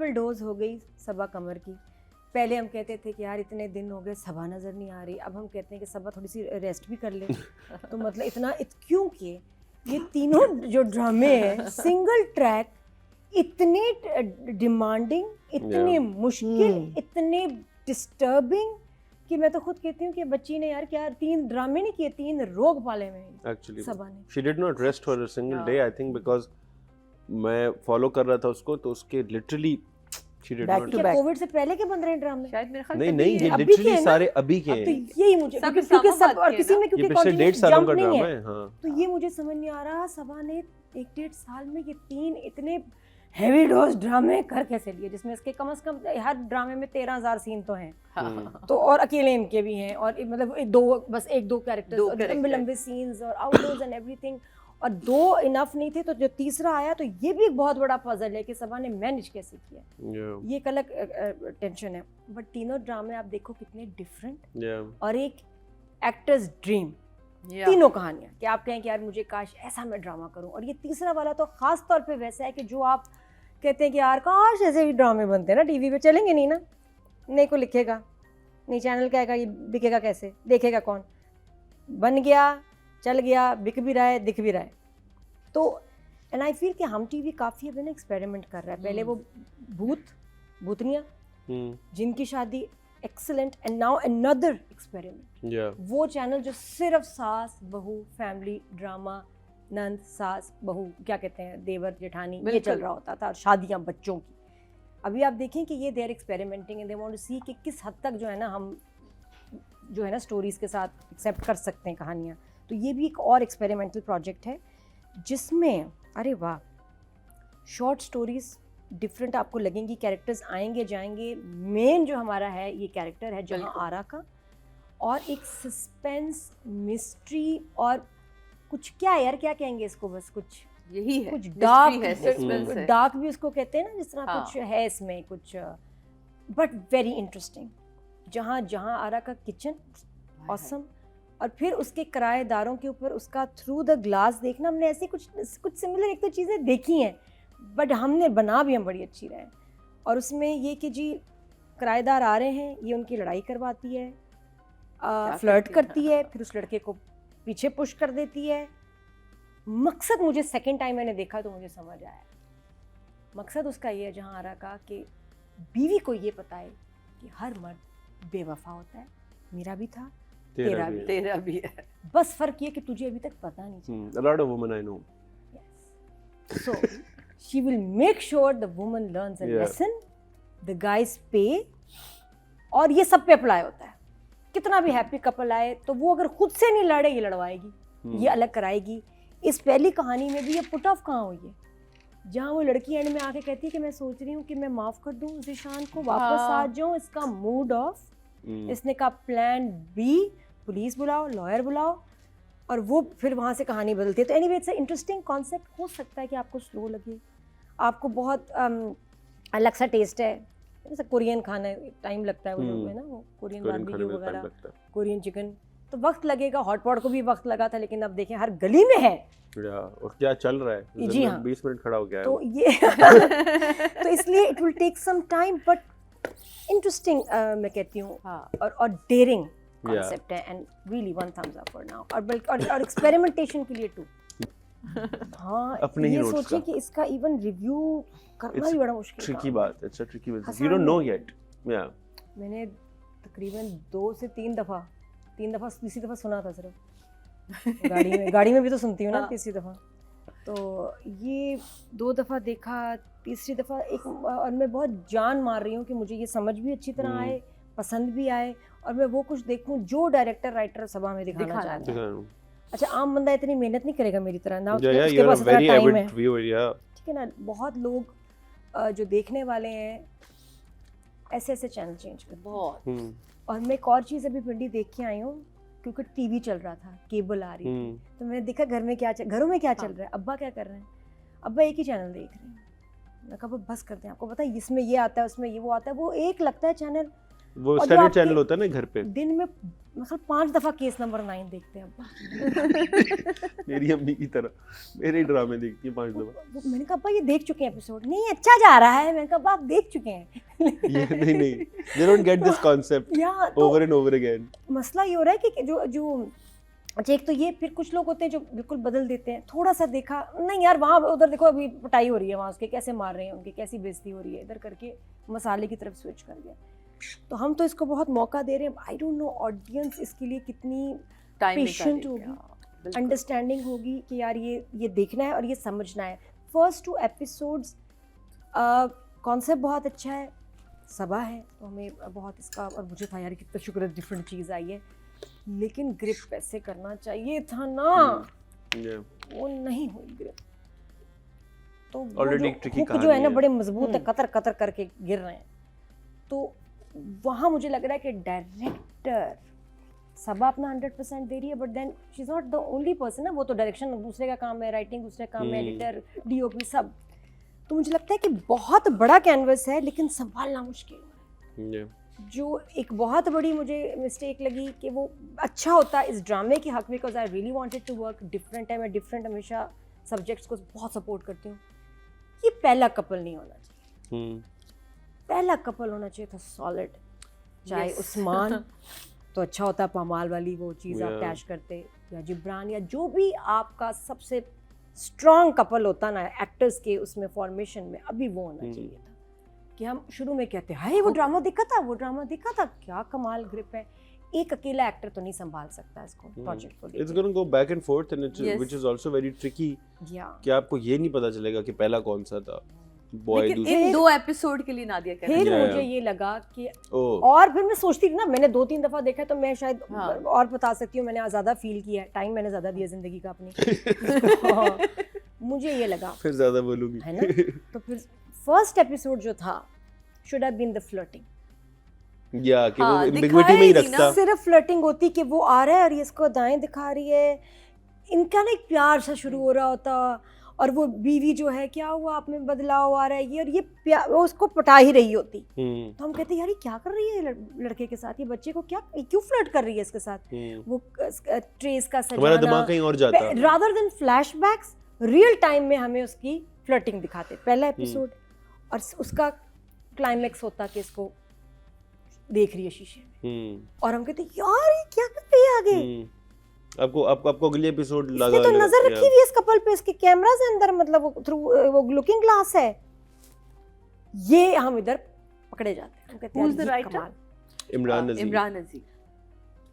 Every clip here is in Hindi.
मल्टीपल डोज हो गई सबा कमर की। पहले हम कहते थे कि यार इतने दिन हो गए सबा नज़र नहीं आ रही, अब हम कहते हैं कि सबा थोड़ी सी रेस्ट भी कर ले। तो मतलब इतना क्यों किए ये तीनों जो ड्रामे हैं सिंगल ट्रैक, इतने डिमांडिंग, इतने मुश्किल, इतने डिस्टर्बिंग कि मैं तो खुद कहती हूँ कि बच्ची ने यार क्या 3 ड्रामे नहीं किए, 3 रोग पाले में Actually, सबा ने। she did not rest for a single day. I think because मैं फॉलो कर रहा था उसको, तो उसके literally she did Back not. to क्या back. कोविड से पहले के बन रहे हैं ड्रामे? शायद मेरे ख्याल नहीं तभी नहीं, ये है। अभी के लिटरली हैं ना? सारे अभी के अब तो हैं। यही मुझे सब क्योंकि इस्लामाबाद सब और के किसी हैं में ये क्योंकि पिछले 1.5 सालों जंप का नहीं ड्रामा है, है। हाँ तो ये मुझे समझ नहीं आ रहा सबा ने 1.5 साल में ये 3 इतने हैवी डोज ड्रामे कर कैसे लिए, जिसमें इसके कम से कम हर ड्रामे में 13,000 सीन तो हैं। हाँ। तो और अकेले इनके भी हैं और मतलब बस एक दो कैरेक्टर्स और लंबे लंबे सीन्स और आउटडोर्स एंड एवरीथिंग, और 2 इनफ नहीं थे तो जो तीसरा आया तो ये भी एक बहुत बड़ा पजल है कि सबा ने मैनेज कैसे किया। yeah ये एक अलग टेंशन है। बट तीनों ड्रामे आप देखो कितने डिफरेंट yeah और एक एक्टर्स ड्रीम, Yeah. तीनों कहानियाँ कि आप कहें कि यार मुझे काश ऐसा मैं ड्रामा करूं। और ये तीसरा वाला तो खास तौर पे वैसा है कि जो आप कहते हैं कि यार काश ऐसे ही ड्रामे बनते हैं ना, टीवी पे चलेंगे नहीं ना, नहीं को लिखेगा नहीं, चैनल कहेगा ये बिकेगा कैसे, देखेगा कौन, बन गया चल गया, बिक भी रहा है दिख भी रहा है। तो एंड आई फील कि हम टीवी काफ़ी अभी ना एक्सपेरिमेंट कर रहा है। पहले वो भूतनिया जिनकी शादी excellent, and now another experiment, yeah वो चैनल जो सिर्फ सास बहू फैमिली ड्रामा, नंद सास बहू क्या कहते हैं देवर जेठानी, ये बिल्कुल। चल रहा होता था, और शादियां बच्चों की। अभी आप देखें कि ये they are experimenting and they want to see कि किस हद तक जो है ना हम जो है ना स्टोरीज के साथ एक्सेप्ट कर सकते हैं कहानियाँ। तो ये भी एक और एक्सपेरिमेंटल प्रोजेक्ट है जिसमें अरे वाह शॉर्ट स्टोरीज डिफरेंट आपको लगेंगी, कैरेक्टर्स आएंगे जाएंगे। मेन जो हमारा है ये कैरेक्टर है जहाँ बिल्कुल। आरा का, और एक सस्पेंस मिस्ट्री और कुछ क्या यार क्या कहेंगे इसको, बस कुछ यही है, कुछ mystery है, suspense है। डार्क भी उसको कहते हैं ना, जिस तरह हाँ। कुछ है इसमें कुछ, बट वेरी इंटरेस्टिंग। जहाँ जहाँ आरा का किचन ऑसम, और फिर उसके किराएदारों के ऊपर उसका थ्रू द ग्लास देखना। हमने ऐसी कुछ सिमिलर एक तो चीज़ें देखी हैं, बट हमने बना भी हम बड़ी अच्छी रहे। और उसमें ये कि जी किराएदार आ रहे हैं, ये उनकी लड़ाई करवाती है, फ्लर्ट करती है, फिर उस लड़के को पीछे पुश कर देती है। मकसद मुझे सेकंड टाइम मैंने देखा तो मुझे समझ आया, मकसद उसका ये है जहाँ आरा का कि बीवी को ये पता है कि हर मर्द बेवफा होता है, मेरा भी था तेरा भी, तेरा भी है। बस फर्क ये कि तुझे अभी तक पता नहीं चला। a lot of women I know. Yes. So she will make sure the woman learns a Yeah. lesson, the guys pay, और ये सब पे अप्लाई होता है। कितना भी हैप्पी कपल आए तो वो अगर खुद से नहीं लड़े ये लड़वाएगी, ये अलग कराएगी। इस पहली कहानी में भी ये पुट ऑफ कहाँ हुई है, जहाँ वो लड़की एंड में आके कहती है कि मैं सोच रही हूँ कि मैं माफ़ कर दूँ ज़ीशान को, वापस आ जाऊँ, इसका मूड ऑफ। इसने कहा प्लान बी, पुलिस बुलाओ, लॉयर बुलाओ, और वो फिर वहाँ से कहानी बदलती है। तो एनीवे इट्स इंटरेस्टिंग कॉन्सेप्ट। हो सकता है कि आपको स्लो लगे, आपको बहुत अलग सा टेस्ट है, जैसे कोरियन खाना टाइम लगता है, वो जो है ना वो कोरियन बारबेक्यू वगैरह, कोरियन चिकन, तो वक्त लगेगा। हॉट पॉट को भी वक्त लगा था, लेकिन अब देखें हर गली में है। और क्या चल रहा है, जी हाँ, 20 मिनट खड़ा हो गया है तो ये तो इसलिए it will take some time, but interesting मैं कहती हूँ। हाँ। और डेयरिंग कॉन्सेप्ट है, and really one thumbs up for now. और बल्कि और एक्सपेरिमेंटेशन के लिए टू। हाँ, अपने ही ये notes सोचिए का। कि इसका इवन रिव्यू करना भी बड़ा मुश्किल tricky काम बात, it's a tricky बात, आसान you don't know नहीं। yet. Yeah. मैंने तकरीबन 2 से 3 दफ़ा तीसरी दफ़ा सुना था सिर्फ गाड़ी में भी तो सुनती हूँ ना, तीसरी दफ़ा। तो ये 2 दफ़ा देखा, तीसरी दफ़ा एक, और मैं बहुत जान मार रही हूँ कि मुझे ये समझ भी अच्छी तरह आए, पसंद भी आए, और मैं वो कुछ देखूँ जो डायरेक्टर राइटर सभा में दिखाना चाहता है। अच्छा, आम बंदा इतनी मेहनत नहीं करेगा मेरी तरह ना, उसके पास इतना टाइम है, ठीक है ना। बहुत लोग जो देखने वाले हैं ऐसे ऐसे चैनल चेंज करते हैं बहुत। और मैं एक और चीज़ अभी पिंडी देख के आई हूँ, क्योंकि टीवी चल रहा था, केबल आ रही थी, तो मैंने देखा घरों में क्या चल रहा है। अब्बा क्या कर रहे हैं, अब्बा एक ही चैनल देख रहे हैं। मैं कहा बस करते हैं, आपको पता है इसमें ये आता है, उसमें ये वो आता है, वो एक लगता है चैनल, वो स्टैंडर्ड चैनल होता है ना घर पे, दिन में मतलब 5 दफा केस नंबर 9 देखते हैं अब्बा। मेरी अम्मी की तरह मेरे ड्रामे देखती है 5 दफा। मैंने कहा अब्बा ये देख चुके हैं एपिसोड, नहीं अच्छा जा रहा है। मैंने कहा अब्बा आप देख चुके हैं। ये नहीं, they don't get this concept या तो over and over again. मसला ये हो रहा है कि जो अच्छा एक तो ये, फिर कुछ लोग होते हैं जो बिल्कुल बदल देते हैं। थोड़ा सा देखा, नहीं यार वहाँ उधर देखो अभी पिटाई हो रही है, वहाँ उसके कैसे मार रहे हैं, उनकी कैसी बेइज्जती हो रही है, इधर करके मसाले की तरफ स्विच कर दिया। तो हम तो इसको बहुत मौका दे रहे हैं। आई डोंट नो ऑडियंस इसके लिए कितनी पेशेंट होगी, अंडरस्टैंडिंग होगी कि यार ये देखना है और ये समझना है। फर्स्ट 2 एपिसोड्स कॉन्सेप्ट बहुत अच्छा है, सबा है तो हमें बहुत इसका, और मुझे था यार कितना शुक्र है डिफरेंट चीज़ आई है, लेकिन ग्रिप ऐसे करना चाहिए था ना, वो नहीं हुई ग्रिप। तो Already tricky हुक जो है ना कहानी बड़े मजबूत है, कतर कतर करके गिर रहे हैं। तो वहाँ मुझे लग रहा है कि डायरेक्टर सबा अपना 100% दे रही है, but then she is not the only person ना। वो तो डायरेक्शन दूसरे का काम है, राइटिंग दूसरे का काम है, एडिटर, डीओपी सब। तो मुझे लगता है कि बहुत बड़ा कैनवस है लेकिन संभालना मुश्किल है। जो एक बहुत बड़ी मुझे मिस्टेक लगी कि वो अच्छा होता इस ड्रामे के हक में, because I really wanted to work different है। मैं डिफरेंट हमेशा सब्जेक्ट्स को बहुत सपोर्ट करती हूँ। ये पहला कपल नहीं होना चाहिए, पहला कपल होना चाहिए था सॉलिड। चाहे उस्मान तो अच्छा होता, पमाल वाली वो चीज़ आप कैश करते, या जिब्रान, या जो भी आपका सबसे स्ट्रॉन्ग कपल होता ना एक्टर्स के उसमें फॉर्मेशन में, अभी वो होना चाहिए था। कि हम शुरू में कहते हैं हाय वो ड्रामा देखा था, वो ड्रामा देखा था, क्या कमाल ग्रिप है। एक अकेला एक्टर तो नहीं संभाल सकता इसको, प्रोजेक्ट को। It's going to go back and forth and which is also very tricky. कि आपको ये नहीं पता चलेगा कि पहला कौन सा था, बॉय दूसरा। इन 2 एपिसोड के लिए नादिया कह रही फिर मुझे ये लगा कि और फिर मैं सोचती थी ना, मैंने 2-3 दफा देखा तो मैं शायद और बता सकती हूँ, मैंने ज़्यादा फील किया, टाइम मैंने ज़्यादा दिया जिंदगी का अपनी। मुझे ये लगा फिर ज़्यादा बोलूँगी, है ना। तो फिर फर्स्ट एपिसोड जो था should have been the flirting. या कि वो एम्बिग्विटी में ही रखता, सिर्फ फ्लर्टिंग होती कि वो आ रहा है और ये इसको दाएं दिखा रही है, इनका ना एक प्यार सा शुरू हो रहा होता, और वो बीवी जो है क्या हुआ आप में बदलाव आ रहा है ये, और ये प्यार वो उसको पटा ही रही होती। तो हम कहते यार ये क्या कर रही है लड़के के साथ, ये बच्चे को क्या क्यों फ्लर्ट कर रही है इसके साथ। वो ट्रेस का सजाना, हमारा दिमाग कहीं और जाता, rather than flashbacks real time में हमें उसकी फ्लर्टिंग दिखाते पहला एपिसोड, और उसका क्लाइमैक्स होता कि इसको देख रही है शीशे में, और हम कहते यार ये क्या कर रही है आगे। आपको अगले एपिसोड लगा, इसने तो नजर रखी हुई है इस कपल पे, इसके कैमरा से अंदर, मतलब वो थ्रू वो लुकिंग ग्लास है। ये हम इधर पकड़े जाते हैं, हम कहते हैं कमाल। इमरान नज़ीर।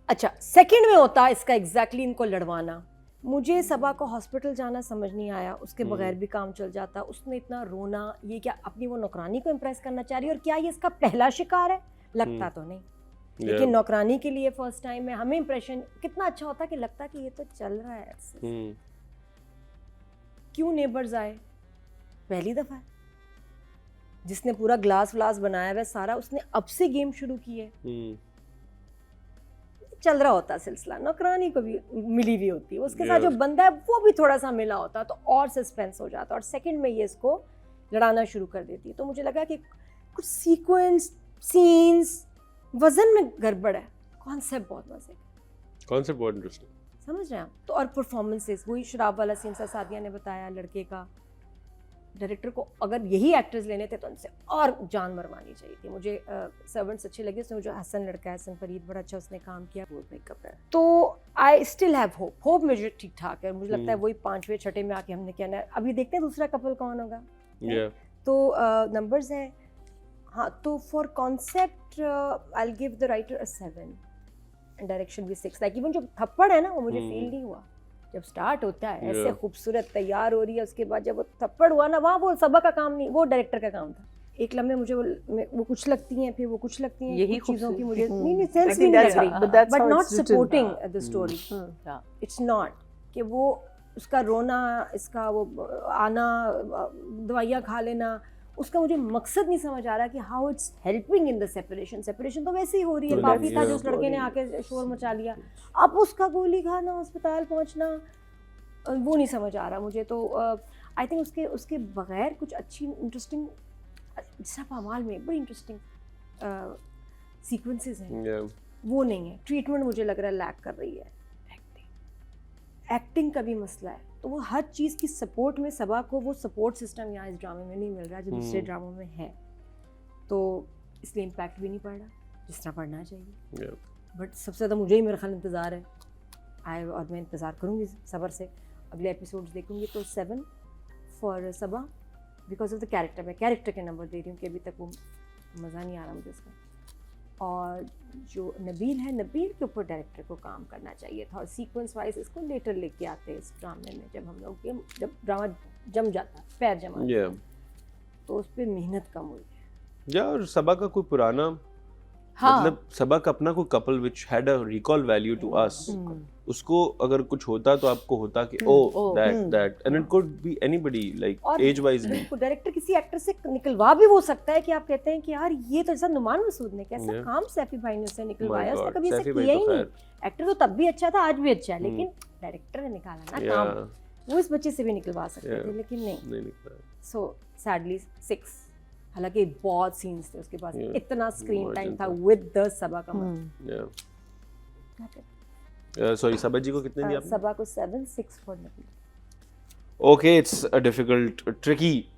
अच्छा सेकंड में होता है इसका एग्जैक्टली इनको लड़वाना। मुझे सबा को हॉस्पिटल जाना समझ नहीं आया, उसके बगैर भी काम चल जाता। उसने इतना रोना, ये क्या अपनी वो नौकरानी को इम्प्रेस करना चाह रही है, और क्या ये इसका पहला शिकार है? लगता तो नहीं, लेकिन नौकरानी के लिए फर्स्ट टाइम में हमें इंप्रेशन कितना अच्छा होता कि लगता कि ये तो चल रहा है ऐसे। क्यों नेबर्स आए पहली दफा, जिसने पूरा ग्लास व्लास बनाया हुआ सारा, उसने अब से गेम शुरू की है। चल रहा होता सिलसिला, नौकरानी को भी मिली हुई होती है, उसके साथ जो बंदा है वो भी थोड़ा सा मिला होता तो और सस्पेंस हो जाता, और सेकंड में ये इसको लड़ाना शुरू कर देती है। तो मुझे लगा कि कुछ सीक्वेंस सीन्स वजन में गड़बड़ है, कॉन्सेप्ट बहुत मजे का, कॉन्सेप्ट बहुत इंटरेस्टिंग, समझ रहे हैं आप। तो और परफॉर्मेंसेस, वही शराब वाला सीन सा सादिया ने बताया लड़के का, डायरेक्टर को अगर यही एक्टर्स लेने थे तो उनसे और जान मरवानी चाहिए थी। मुझे सर्वेंट्स अच्छे लगे, उसमें जो हसन लड़का है, हसन फरीद, बड़ा अच्छा उसने काम किया, वो मेकअप है। तो आई स्टिल हैव होप मुझे ठीक ठाक है। मुझे लगता है वही 5वें 6ठे में आके हमने कहना है अभी देखते हैं दूसरा कपल कौन होगा। तो नंबर्स है, हाँ, तो for concept I will give the writer a 7 and direction भी 6। लाइक इवन जो थप्पड़ है ना वो मुझे फील नहीं हुआ जब स्टार्ट होता है, ऐसे खूबसूरत तैयार हो रही है, उसके बाद जब वो थप्पड़ हुआ ना, वहाँ वो सबा का काम नहीं, वो डायरेक्टर का काम था। एक लम्हे मुझे वो कुछ लगती हैं, फिर वो कुछ लगती हैं, यही चीज़ों की मुझे नहीं सेंस भी नहीं लग रही, but not supporting the story. It's not कि वो उसका रोना, इसका वो आना, दवाइयाँ खा लेना, उसका मुझे मकसद नहीं समझ आ रहा कि how it's helping in the separation. Separation तो वैसे ही हो रही है, काफ़ी था जो उस लड़के ने आके शोर मचा लिया, अब उसका गोली खाना, अस्पताल पहुंचना, वो नहीं समझ आ रहा मुझे। तो आई थिंक उसके बगैर कुछ अच्छी इंटरेस्टिंग, जैसा पामाल में बड़ी इंटरेस्टिंग सीक्वेंसेस हैं, वो नहीं है, ट्रीटमेंट मुझे लग रहा है लैक कर रही है, एक्टिंग का भी मसला है। तो वो हर चीज़ की सपोर्ट में सबा को वो सपोर्ट सिस्टम यहाँ इस ड्रामे में नहीं मिल रहा जो दूसरे ड्रामों में है, तो इसलिए इम्पैक्ट भी नहीं पड़ रहा जिस तरह पढ़ना चाहिए। बट सबसे ज़्यादा मुझे ही मेरा ख्याल इंतज़ार है और मैं इंतज़ार करूँगी सबर से, अगले एपिसोड्स देखूँगी। तो 7 for Saba because of the character. मैं कैरेक्टर के नंबर दे रही हूँ कि अभी तक वो मज़ा नहीं आ रहा मुझे उसका। और जो नबील है, नबील के ऊपर डायरेक्टर को काम करना चाहिए था और सीक्वेंस वाइज इसको लेटर लेके आते इस ड्रामे में, जब हम लोग जब ड्रामा जम जाता पैर जमा तो उस पर मेहनत कम हुई है। और सबा का कोई पुराना मतलब सबा का अपना कोई couple which had a recall value to us, उसको अगर कुछ होता तो आपको होता कि oh that and it could be anybody like age wise भी। डायरेक्टर किसी एक्टर से निकलवा भी हो सकता है कि आप कहते हैं कि यार ये तो जैसा नुमान मसूद ने कैसा काम सैफी भाई ने उससे निकलवाया, उसने कभी ऐसा किया ही नहीं। एक्टर तो तब भी अच्छा था, आज भी अच्छा है, लेकिन डायरेक्टर ने निकाला ना काम, वो इस बच्चे से भी निकलवा सकते थे लेकिन नहीं निकला। सो सैडली 6, हालांकि बहुत सीन्स थे उसके पास, इतना स्क्रीन टाइम था विद द सबा का। सॉरी सबा जी को कितने दिया आपने? सबा को 7, 6 for Nabeel. Okay, it's a difficult, tricky